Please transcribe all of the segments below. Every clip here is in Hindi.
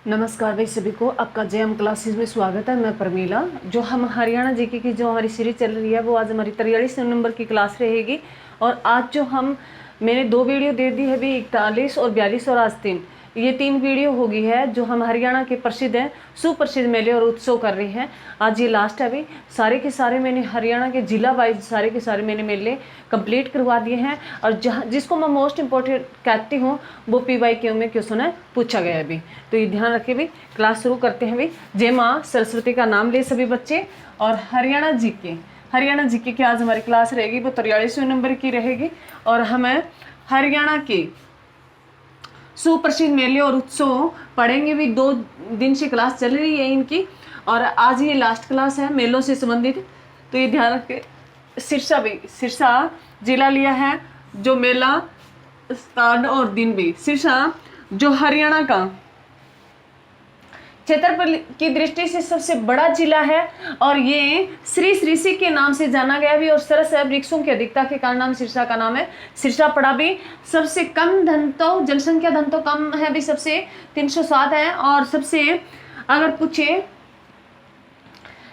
नमस्कार भाई सभी को, आपका जेएम क्लासेस में स्वागत है। मैं प्रमीला। जो हम हरियाणा जीके की जो हमारी सीरीज चल रही है वो आज हमारी 43 नंबर की क्लास रहेगी। और आज जो मैंने 2 वीडियो दे दी है भी, 41 और 42 और आज 3, ये 3 वीडियो होगी है जो हम हरियाणा के प्रसिद्ध हैं सुप्रसिद्ध मेले और उत्सव कर रहे हैं। आज ये लास्ट है। अभी सारे के सारे मैंने हरियाणा के जिला वाइज सारे के सारे मैंने मेले कंप्लीट करवा दिए हैं। और जहाँ जिसको मैं मोस्ट इम्पोर्टेंट कहती हूँ वो PYQ में क्वेश्चन है पूछा गया है अभी, तो ये ध्यान रखे भी। क्लास शुरू करते हैं भी। जय माँ सरस्वती का नाम ले सभी बच्चे। और हरियाणा जीके की आज हमारी क्लास रहेगी वो 43वें नंबर की रहेगी। और हमें हरियाणा के सुप्रसिद्ध मेले और उत्सव पढ़ेंगे भी। 2 दिन से क्लास चल रही है इनकी और आज ये लास्ट क्लास है मेलों से संबंधित। तो ये ध्यान रखें। सिरसा जिला लिया है, जो मेला स्थान और दिन भी। सिरसा जो हरियाणा का क्षेत्रफल की दृष्टि से सबसे बड़ा जिला है और ये श्री श्रीसी के नाम से जाना गया भी। और सरस वृक्षों की अधिकता के कारण नाम सिरसा का नाम है। सिरसा पड़ा भी। सबसे कम घनत्व जनसंख्या घनत्व कम है भी, सबसे 307 है। और सबसे अगर पूछे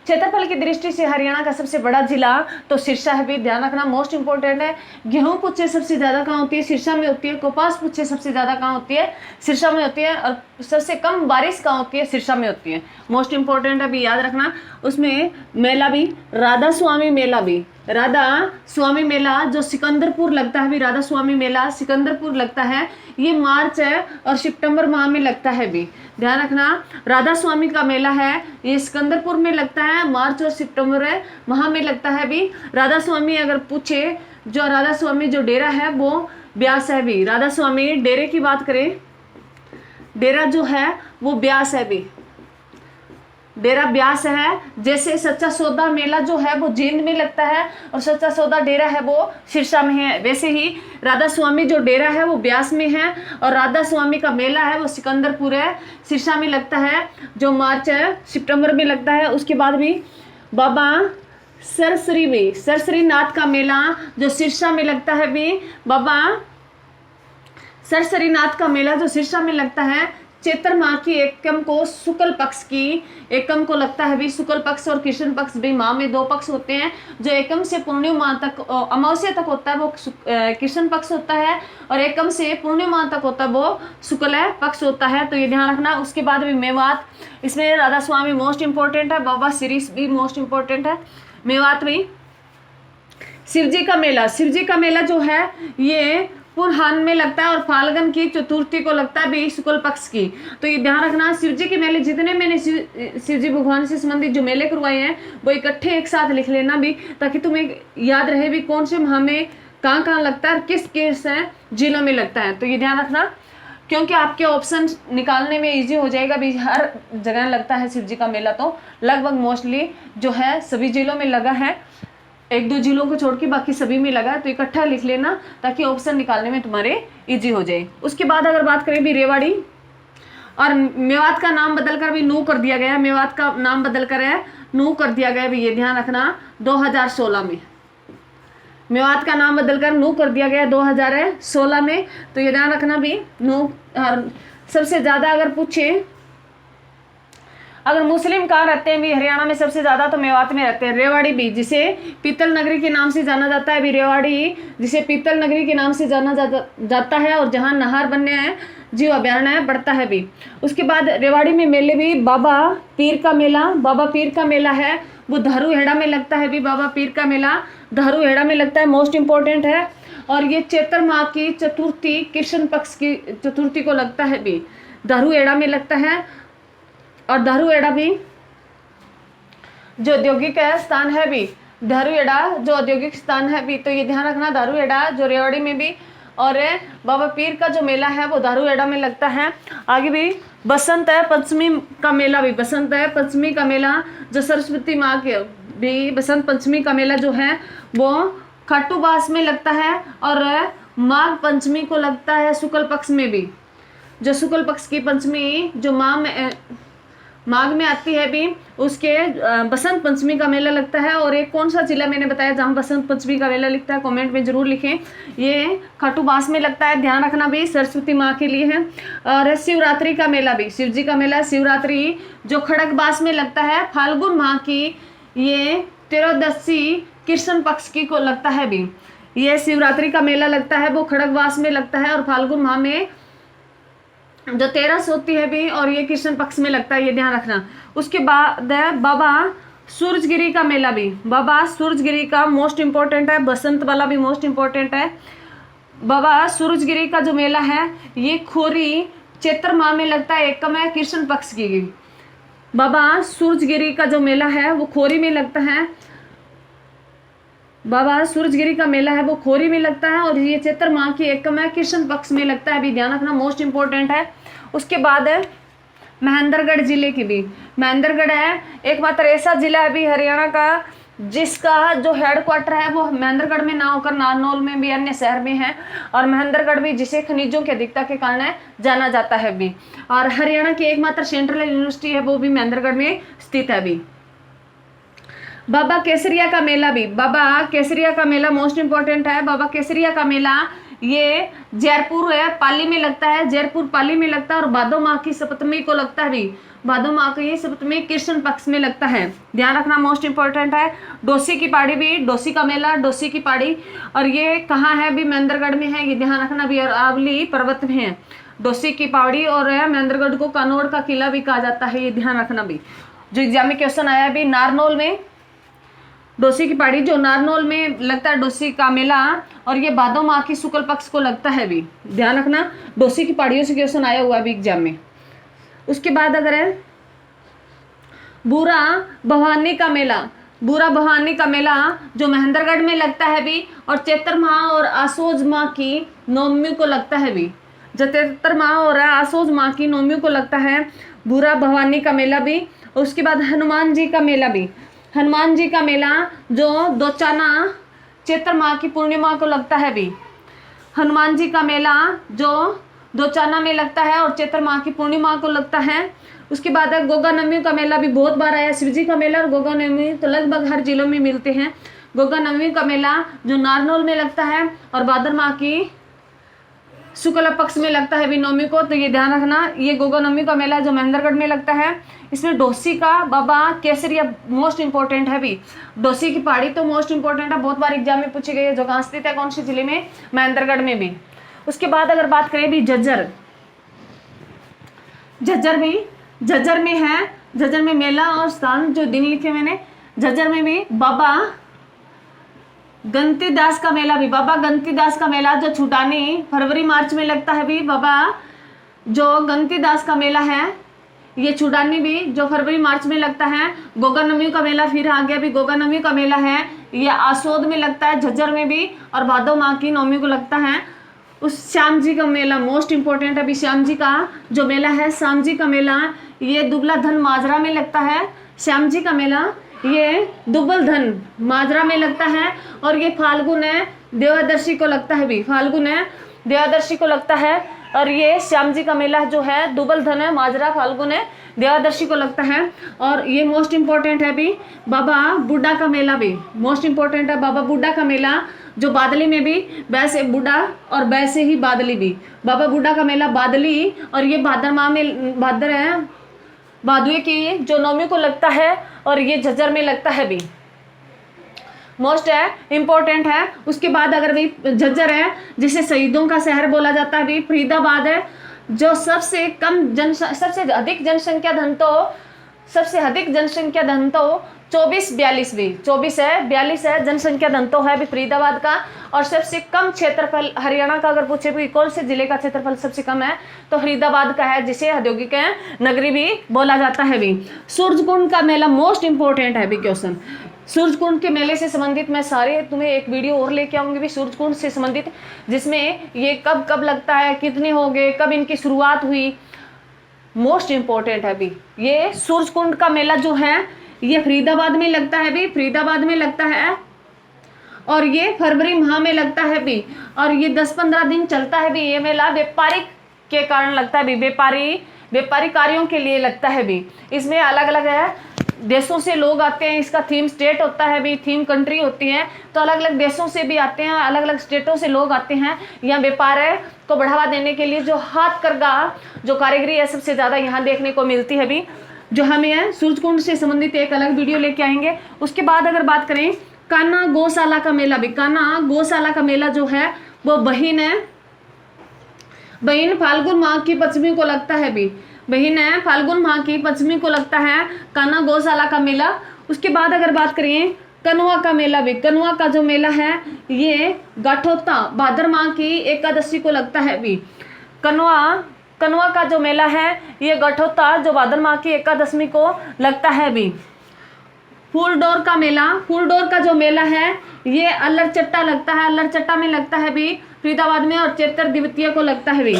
क्षेत्रफल की दृष्टि से हरियाणा का सबसे बड़ा जिला तो सिरसा है भी। ध्यान रखना, मोस्ट इंपोर्टेंट है। गेहूं पूछे सबसे ज्यादा कहाँ होती है? सिरसा में होती है। कपास पूछे सबसे ज्यादा कहाँ होती है? सिरसा में होती है। और सबसे कम बारिश कहाँ होती है? सिरसा में होती है। मोस्ट इंपोर्टेंट है भी, याद रखना। उसमें मेला भी राधा स्वामी मेला जो सिकंदरपुर लगता है भी। राधा स्वामी मेला सिकंदरपुर लगता है। ये मार्च है और सितंबर माह में लगता है भी। ध्यान रखना, राधा स्वामी का मेला है ये सिकंदरपुर में लगता है, मार्च और सितंबर माह में लगता है भी। राधा स्वामी अगर पूछे, जो राधा स्वामी जो डेरा है वो ब्यास है भी। राधा स्वामी डेरे की बात करें, डेरा जो है वो ब्यास है भी। डेरा ब्यास है। जैसे सच्चा सौदा मेला जो है वो जींद में लगता है और सच्चा सौदा डेरा है वो सिरसा में है। वैसे ही राधा स्वामी जो डेरा है वो ब्यास में है और राधा स्वामी का मेला है वो सिकंदरपुर है, सिरसा में लगता है, जो मार्च है सितंबर में लगता है। उसके बाद भी बाबा सरसरी नाथ का मेला जो सिरसा में लगता है भी। बाबा सरसरी नाथ का मेला जो सिरसा में लगता है। चैत्र माह की एकम को शुक्ल पक्ष की एकम को लगता है भी। शुक्ल पक्ष और कृष्ण पक्ष भी माह में 2 पक्ष होते हैं। जो एकम से पूर्णिमा तक अमावस्या तक होता है वो कृष्ण पक्ष होता है और एकम से पूर्णिमा तक होता है वो शुक्ल पक्ष होता है। तो ये ध्यान रखना। उसके बाद भी मेवात, इसमें राधा स्वामी मोस्ट इंपोर्टेंट है, बाबा सिरीस भी मोस्ट इंपोर्टेंट है। मेवात में शिवजी का मेला जो है ये पुरहान में लगता है और फाल्गुन की चतुर्थी को लगता है भी, शुक्ल पक्ष की। तो ये ध्यान रखना। शिवजी के मेले जितने मैंने शिवजी भगवान से संबंधित जो मेले करवाए हैं वो इकट्ठे एक साथ लिख लेना भी, ताकि तुम्हें याद रहे भी कौन से माह में कहाँ कहाँ लगता है और किस जिलों में लगता है। तो ये ध्यान रखना, क्योंकि आपके ऑप्शन निकालने में इजी हो जाएगा भी। हर जगह लगता है शिवजी का मेला, तो लगभग मोस्टली जो है सभी जिलों में लगा है। 1-2 जिलों को छोड़ के बाकी सभी में लगा है। तो इकट्ठा लिख लेना ताकि ऑप्शन निकालने में तुम्हारे इजी हो जाए। उसके बाद अगर बात करें भी रेवाड़ी और मेवात का नाम बदलकर भी नू कर दिया गया है। मेवात का नाम बदलकर है नू कर दिया गया भी। ये ध्यान रखना, 2016 में मेवात का नाम बदलकर नू कर दिया गया 2016 में। तो ये ध्यान रखना भी नू। और सबसे ज्यादा अगर पूछे अगर मुस्लिम कहाँ रहते हैं भी हरियाणा में सबसे ज्यादा, तो मेवात में रहते हैं। रेवाड़ी भी, जिसे पीतल नगरी के नाम से जाना जाता है भी। रेवाड़ी जिसे पीतल नगरी के नाम से जाना जाता है और जहाँ नहर बनने हैं जीव अभ्यारण्य बढ़ता है भी। उसके बाद रेवाड़ी में मेले भी। बाबा पीर का मेला है वो धारूहेड़ा में लगता है भी। बाबा पीर का मेला धारूहेड़ा में लगता है, मोस्ट इंपोर्टेंट है। और ये चैत्र माह की चतुर्थी कृष्ण पक्ष की चतुर्थी को लगता है भी, धारूहेड़ा में लगता है। और धारूहेड़ा भी जो औद्योगिक स्थान है भी, धारूहेड़ा जो औद्योगिक स्थान है भी। तो ये ध्यान रखना, धारूहेड़ा जो रेवाड़ी में भी। और बाबा पीर का जो मेला है वो धारूहेड़ा में लगता है। आगे भी बसंत है पंचमी का मेला भी। बसंत है पंचमी का मेला जो सरस्वती माँ के भी, बसंत पंचमी का मेला जो है वो खाटूबास में लगता है और माघ पंचमी को लगता है शुक्ल पक्ष में भी। जो शुक्ल पक्ष की पंचमी जो माघ में आती है भी उसके बसंत पंचमी का मेला लगता है। और एक कौन सा जिला मैंने बताया जहाँ बसंत पंचमी का मेला लिखता है, कमेंट में जरूर लिखें। ये खाटूबास में लगता है, ध्यान रखना भी, सरस्वती माँ के लिए है। और शिवरात्रि का मेला भी, शिव जी का मेला शिवरात्रि जो खड़गबास में लगता है, फाल्गुन माह की ये त्रयोदशी कृष्ण पक्ष की को लगता है भी। ये शिवरात्रि का मेला लगता है वो खड़गवास में लगता है और फाल्गुन माह में जो 13 होती है भी, और ये कृष्ण पक्ष में लगता है, ये ध्यान रखना। उसके बाद है बाबा सूरजगिरी का मेला भी, बाबा सूरजगिरी का मोस्ट इम्पोर्टेंट है, बसंत वाला भी मोस्ट इम्पोर्टेंट है। बाबा सूरजगिरी का जो मेला है ये खोरी चैत्र माह में लगता है, एकम है कृष्ण पक्ष की। बाबा सूरजगिरी का जो मेला है वो खोरी में लगता है, बाबा सूरजगिरी का मेला है वो खोरी में लगता है और ये चैत्र माह की एकम है कृष्ण पक्ष में लगता है भी, ध्यान रखना, मोस्ट इंपॉर्टेंट है। उसके बाद है महेंद्रगढ़ जिले की भी, महेंद्रगढ़ है एकमात्र ऐसा जिला है भी हरियाणा का जिसका जो हेडक्वार्टर है वो महेंद्रगढ़ में ना होकर नारनौल में भी अन्य शहर में है। और महेंद्रगढ़ भी जिसे खनिजों की अधिकता के कारण जाना जाता है भी, और हरियाणा की एकमात्र सेंट्रल यूनिवर्सिटी है वो भी महेंद्रगढ़ में स्थित है भी। बाबा केसरिया का मेला भी, बाबा केसरिया का मेला मोस्ट इंपॉर्टेंट है। बाबा केसरिया का मेला ये जयपुर है पाली में लगता है, जयपुर पाली में लगता है और भादो माह की सप्तमी को लगता है भी, भादो माह की सप्तमी कृष्ण पक्ष में लगता है, ध्यान रखना, मोस्ट इंपॉर्टेंट है। डोसी की पहाड़ी भी, डोसी का मेला डोसी की पहाड़ी, और ये कहाँ है भी, महेंद्रगढ़ में है, ये ध्यान रखना भी, और अरावली पर्वत में है डोसी की पहाड़ी। और महेंद्रगढ़ को कानौड़ का किला भी कहा जाता है, ये ध्यान रखना भी। जो एग्जाम में क्वेश्चन आया भी नारनौल में डोसी की पहाड़ी जो नारनौल में लगता है डोसी का मेला, और ये भादो माह की शुक्ल पक्ष को लगता है भी, ध्यान रखना, डोसी की पहाड़ियों से क्वेश्चन आया हुआ भी एग्जाम में। उसके बाद अगर है बूरा भवानी का मेला, बूरा भवानी का मेला जो महेंद्रगढ़ में लगता है भी, और चैत्र माह और आसोज माह की नवमी को लगता है भी, जो चैत्र माह और आसोज माह की नवमी को लगता है बूरा भवानी का मेला भी। उसके बाद हनुमान जी का मेला भी, हनुमान जी का मेला जो दोचाना चैत्र माह की पूर्णिमा को लगता है भी, हनुमान जी का मेला जो दोचाना में लगता है और चैत्र माह की पूर्णिमा को लगता है। उसके बाद है गोगा नवमी का मेला भी बहुत बार आया, शिव जी का मेला और गोगा नवमी तो लगभग हर जिलों में मिलते हैं। गोगा नवमी का मेला जो नारनौल में लगता है और भाद्र माह की शुक्ल पक्ष में लगता है भी नवमी को, तो ये ध्यान रखना, ये गोगा नवमी का मेला जो महेंद्रगढ़ में लगता है। इसमें डोसी का बाबा केसरिया मोस्ट इंपॉर्टेंट है भी, डोसी की पहाड़ी तो मोस्ट इंपॉर्टेंट है, बहुत बार एग्जाम में पूछी गई है, जो कहाँ स्थित है कौन से जिले में, महेंद्रगढ़ में भी। उसके बाद अगर बात करें भी झज्जर, झज्जर भी, झज्जर में है, झज्जर में मेला और स्थान जो दिन लिखे मैंने, झज्जर में भी बाबा गंतीदास का मेला भी, बाबा गंतीदास का मेला जो छुटानी फरवरी मार्च में लगता है भी, बाबा जो गंतीदास का मेला है ये छुटानी भी जो फरवरी मार्च में लगता है। गोगा नवमी का मेला फिर आ गया भी, गोगा नवमी का मेला है ये आसोद में लगता है झज्जर में भी, और भादो माह की नवमी को लगता है। उस श्याम जी का मेला मोस्ट इंपॉर्टेंट है अभी, श्याम जी का जो मेला है, श्याम जी का मेला ये दुबला धन माजरा में लगता है, श्याम जी का मेला ये दुबल धन माजरा में लगता है, और ये फाल्गुन है देवादर्शी को लगता है भी, फाल्गुन है देवादर्शी को लगता है। और ये श्याम जी का मेला जो है दुबल धन है माजरा फाल्गुन है देवादर्शी को लगता है। और ये मोस्ट इंपॉर्टेंट है भी बाबा बुड्ढा का मेला भी मोस्ट इंपॉर्टेंट है, बाबा बुड्ढा का मेला जो बादली में भी, वैसे बुड्ढा और वैसे ही बादली भी, बाबा बुड्ढा का मेला बादली, और ये भाद्र माह में भाद्र है भादुए की जो नवमी को लगता है, और ये झज्जर में लगता है भी, मोस्ट है इंपॉर्टेंट है। उसके बाद अगर भी झज्जर है जिसे शहीदों का शहर बोला जाता है भी, फरीदाबाद है जो सबसे अधिक जनसंख्या धनतो, सबसे अधिक जनसंख्या धनतो 24-42 भी, 24 है जनसंख्या धनतो है भी फरीदाबाद का। और सबसे कम क्षेत्रफल हरियाणा का अगर पूछे भी कौन से जिले का क्षेत्रफल सबसे कम है तो फरीदाबाद का है, जिसे औद्योगिक नगरी भी बोला जाता है भी। सूरजकुंड का मेला मोस्ट इंपॉर्टेंट है भी क्वेश्चन, सूरजकुंड के मेले से संबंधित मैं सारे तुम्हें एक वीडियो और लेके आऊंगी भी सूरजकुंड से संबंधित, जिसमें ये कब कब लगता है, कितने हो गए, कब इनकी शुरुआत हुई, मोस्ट इंपॉर्टेंट है भी। ये सूरजकुंड का मेला जो है ये फरीदाबाद में लगता है भी, फरीदाबाद में लगता है, और ये फरवरी माह में लगता है भी, और ये 10-15 दिन चलता है भी। ये मेला व्यापारिक के कारण लगता है भी, व्यापारी व्यापारी कार्यों के लिए लगता है भी। इसमें अलग अलग है देशों से लोग आते हैं, इसका थीम स्टेट होता है भी, थीम कंट्री होती है, तो अलग अलग देशों से भी आते हैं, अलग अलग स्टेटों से लोग आते हैं। यहाँ व्यापार को बढ़ावा देने के लिए जो हाथ करगा जो कारीगरी है सबसे ज़्यादा यहाँ देखने को मिलती है भी, जो हमें सूरजकुंड से संबंधित एक अलग वीडियो लेके आएंगे। उसके बाद अगर बात करें कान्हा गौशाला का मेला भी, कान्हा गौशाला का मेला जो है वो बहीन फाल्गुन माह की पंचमी को लगता है भी, बहीन है फाल्गुन माह की पंचमी को लगता है कान्हा गौशाला का मेला। उसके बाद अगर बात करें कनुआ का मेला भी, कनुआ का जो मेला है ये गाठोता भाद्र माह की एकादशी को लगता है भी। कनुआ का जो मेला है ये गठोता जो भाद्र माह की एकादशी को लगता है भी। फूलडोर का मेला, फूलडोर का जो मेला है ये अल्लरचट्टा लगता है, अल्लरचट्टा में लगता है भी फरीदाबाद में, और चैत्र द्वितीय को लगता है भी।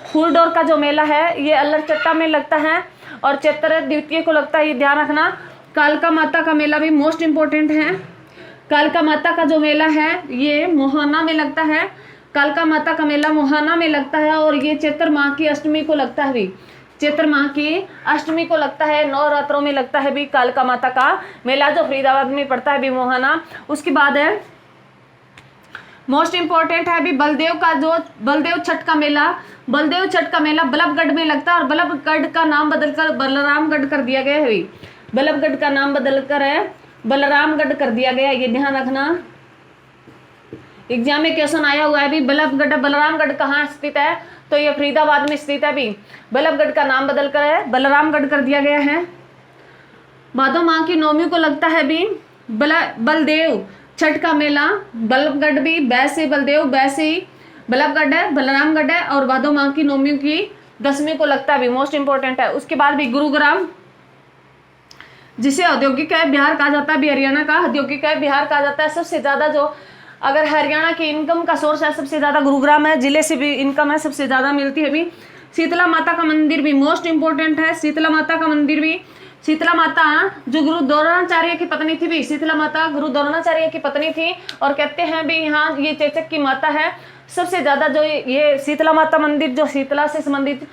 फूलडोर का जो मेला है ये अल्लरचट्टा में लगता है और चैत्र द्वितीय को लगता है, ये ध्यान रखना। कालका माता का मेला भी मोस्ट इम्पोर्टेंट है, कालका माता का जो मेला है ये मोहाना में लगता है, कालका माता का मेला मोहाना में लगता है और ये चैत्र माह की अष्टमी को लगता है भी, चैत्र माह की अष्टमी को लगता है, नवरात्रों में लगता है भी कालका माता का मेला जो फरीदाबाद में पड़ता है भी मोहाना। उसके बाद है मोस्ट इम्पोर्टेंट है भी बलदेव का जो बलदेव छठ का मेला, बलदेव छठ का मेला बल्लभगढ़ में लगता है और बल्लभगढ़ का नाम बदलकर बलरामगढ़ कर दिया गया है, बल्लभगढ़ का नाम बदलकर है बलरामगढ़ कर दिया गया, ये ध्यान रखना। एग्जाम में क्वेश्चन आया हुआ है भी बल्लभगढ़ बलरामगढ़ कहाँ स्थित है, तो ये फरीदाबाद में स्थित है भी, बल्लभगढ़ का नाम बदलकर है बलरामगढ़ कर दिया गया है। भादो माह की नवमी को लगता है भी बलदेव छठ का मेला, बल्लभगढ़ भी वैसे बलदेव वैसे ही बल्लभगढ़ है बलरामगढ़ है और भादो माह की नवमी की दसवीं को लगता है भी, मोस्ट इंपोर्टेंट है। उसके बाद भी गुरुग्राम जिसे औद्योगिक है बिहार कहा जाता है भी, हरियाणा का औद्योगिक है बिहार कहा जाता है। सबसे ज्यादा जो अगर हरियाणा की इनकम का सोर्स है सबसे ज्यादा गुरुग्राम है, जिले से भी इनकम है सबसे ज्यादा मिलती है भी। शीतला माता का मंदिर भी मोस्ट इंपोर्टेंट है, शीतला माता का मंदिर भी, शीतला माता जो गुरु द्रोणाचार्य की पत्नी थी भी, शीतला माता गुरु द्रोणाचार्य की पत्नी थी और कहते हैं भी यहाँ ये चेचक की माता है। सबसे ज्यादा जो ये शीतला माता मंदिर जो शीतला से संबंधित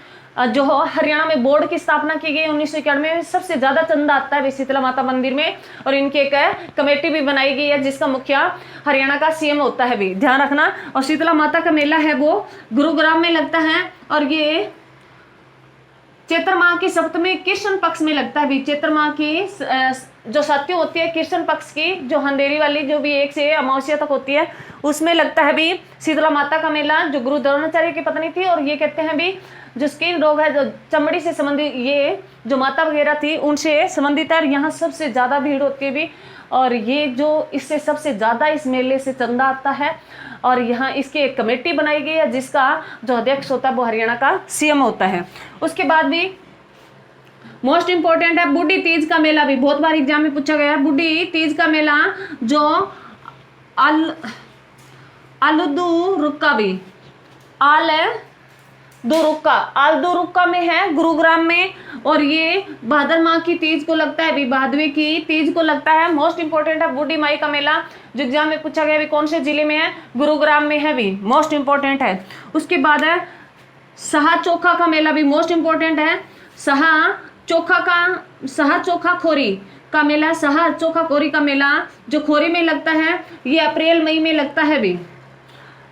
जो हरियाणा में बोर्ड की स्थापना की गई 1991 में, सबसे ज्यादा चंदा आता है शीतला माता मंदिर में और इनकी एक कमेटी भी बनाई गई है जिसका मुखिया हरियाणा का सीएम होता है भी, ध्यान रखना। और शीतला माता का मेला है वो गुरुग्राम में लगता है और ये चैत्र माह की सप्तमी कृष्ण पक्ष में लगता है भी। चैत्र माह की जो सत्य होती है कृष्ण पक्ष की जो अंधेरी वाली जो भी 1 से अमावस्या तक होती है उसमें लगता है भी शीतला माता का मेला जो गुरु द्रोणाचार्य की पत्नी थी। और ये कहते हैं भी जो स्किन रोग है जो चमड़ी से संबंधित ये जो माता वगैरह थी उनसे संबंधित है, यहाँ सबसे ज्यादा भीड़ होती है भी और ये जो इससे सबसे ज्यादा इस मेले से चंदा आता है और यहाँ इसकी एक कमेटी बनाई गई है जिसका जो अध्यक्ष होता है वो हरियाणा का सीएम होता है। उसके बाद भी मोस्ट इंपोर्टेंट है बूढ़ी तीज का मेला भी, बहुत बार एग्जाम में पूछा गया है। बूढ़ी तीज का मेला जो आलदुरुक्का भी आलदुरुक्का में है गुरुग्राम में और ये भाद्र माह की तीज को लगता है भी, भादवी की तीज को लगता है। मोस्ट इंपोर्टेंट है बूढ़ी माई का मेला जो एग्जाम में पूछा गया भी कौन से जिले में है, गुरुग्राम में है भी, मोस्ट इंपोर्टेंट है। उसके बाद है सहा चोखा का मेला भी मोस्ट इंपोर्टेंट है। सहा चोखा खोरी का मेला, सहा चोखा खोरी का मेला जो खोरी में लगता है ये अप्रैल मई में लगता है भी।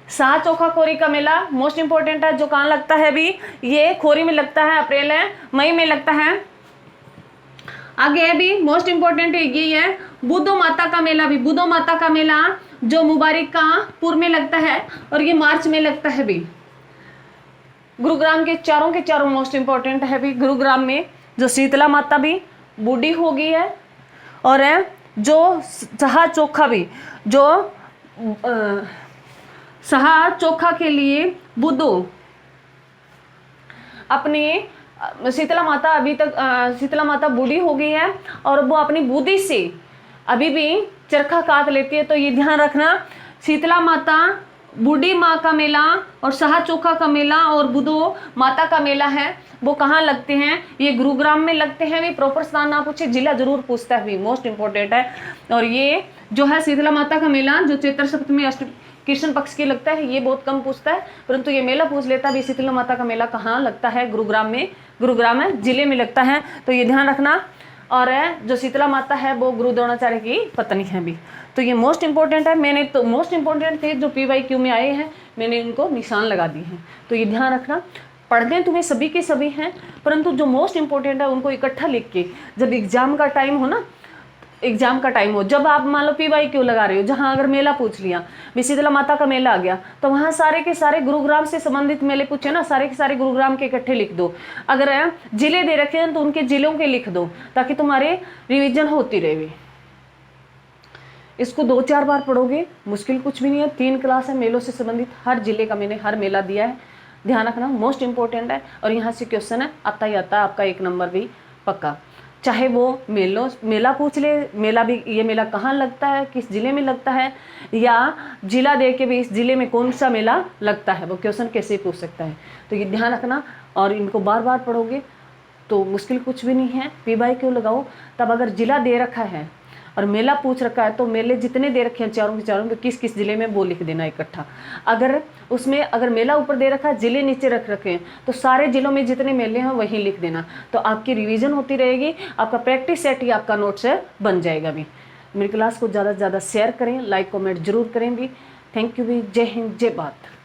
सहा चोखा खोरी का मेला मोस्ट इंपोर्टेंट है जो कहाँ लगता है भी, ये खोरी में लगता है, अप्रैल मई में लगता है। आगे है भी मोस्ट इंपोर्टेंट यही है बुद्धो माता का मेला भी, बुद्धो माता का मेला जो मुबारिकापुर में लगता है और ये मार्च में लगता है भी। गुरुग्राम के चारों मोस्ट इंपोर्टेंट है भी। गुरुग्राम में जो शीतला माता भी बूढ़ी हो गई है और जो सहा चोखा भी जो सहा चोखा के लिए बुद्धो अपनी शीतला माता अभी तक शीतला माता बूढ़ी हो गई है और वो अपनी बुद्धि से अभी भी चरखा काट लेती है, तो ये ध्यान रखना। शीतला माता बूढ़ी माँ का मेला और सहा चोखा का मेला और बुद्धो माता का मेला है वो कहाँ लगते हैं, ये गुरुग्राम में लगते हैं भी। प्रॉपर स्थान ना पूछे जिला जरूर पूछता है भी, मोस्ट इंपोर्टेंट है। और ये जो है शीतला माता का मेला जो चैत्र सप्तमी अष्टमी कृष्ण पक्ष की लगता है ये बहुत कम पूछता है, परंतु ये मेला पूछ लेता है भी शीतला माता का मेला कहाँ लगता है, गुरुग्राम में गुरुग्राम है, जिले में लगता है, तो ये ध्यान रखना। और जो शीतला माता है वो गुरु द्रोणाचार्य की पत्नी है भी। तो ये मोस्ट इंपॉर्टेंट है, मैंने तो मोस्ट इंपॉर्टेंट थे जो PYQ में आए हैं, मैंने इनको निशान लगा दिए हैं। तो ये ध्यान रखना, पढ़ने तुम्हें सभी के सभी हैं, परंतु जो मोस्ट इंपॉर्टेंट है उनको इकट्ठा लिख के, जब एग्जाम का टाइम हो ना, एग्जाम का टाइम हो, जब आप मान लो PYQ लगा रहे हो, जहां अगर मेला पूछ लिया, शीतला माता का मेला आ गया, तो वहां सारे के सारे गुरुग्राम से संबंधित मेले पूछे ना, सारे के सारे गुरुग्राम के इकट्ठे लिख दो। अगर जिले दे रखे हैं तो उनके जिलों के लिख दो, ताकि तुम्हारे रिविजन होती रहे। इसको 2-4 बार पढ़ोगे, मुश्किल कुछ भी नहीं है। 3 क्लास है मेलों से संबंधित, हर जिले का मैंने हर मेला दिया है, ध्यान रखना, मोस्ट इंपॉर्टेंट है। और यहाँ से क्वेश्चन है आता ही आता है, आपका 1 नंबर भी पक्का। चाहे वो मेला पूछ ले, मेला भी, ये मेला कहाँ लगता है, किस जिले में लगता है, या जिला दे के भी इस जिले में कौन सा मेला लगता है, वो क्वेश्चन कैसे पूछ सकता है। तो ये ध्यान रखना, और इनको बार बार पढ़ोगे तो मुश्किल कुछ भी नहीं है। PYQ लगाओ, तब अगर जिला दे रखा है और मेला पूछ रखा है, तो मेले जितने दे रखे हैं चारों के चारों, तो किस किस जिले में वो लिख देना इकट्ठा। अगर उसमें अगर मेला ऊपर दे रखा है, जिले नीचे रख रखे हैं, तो सारे जिलों में जितने मेले हैं वहीं लिख देना। तो आपकी रिवीजन होती रहेगी, आपका प्रैक्टिस सेट ही आपका नोट्स बन जाएगा भी। मेरी क्लास को ज़्यादा से ज़्यादा शेयर करें, लाइक कमेंट जरूर करें भी। थैंक यू भी। जय हिंद, जय भारत।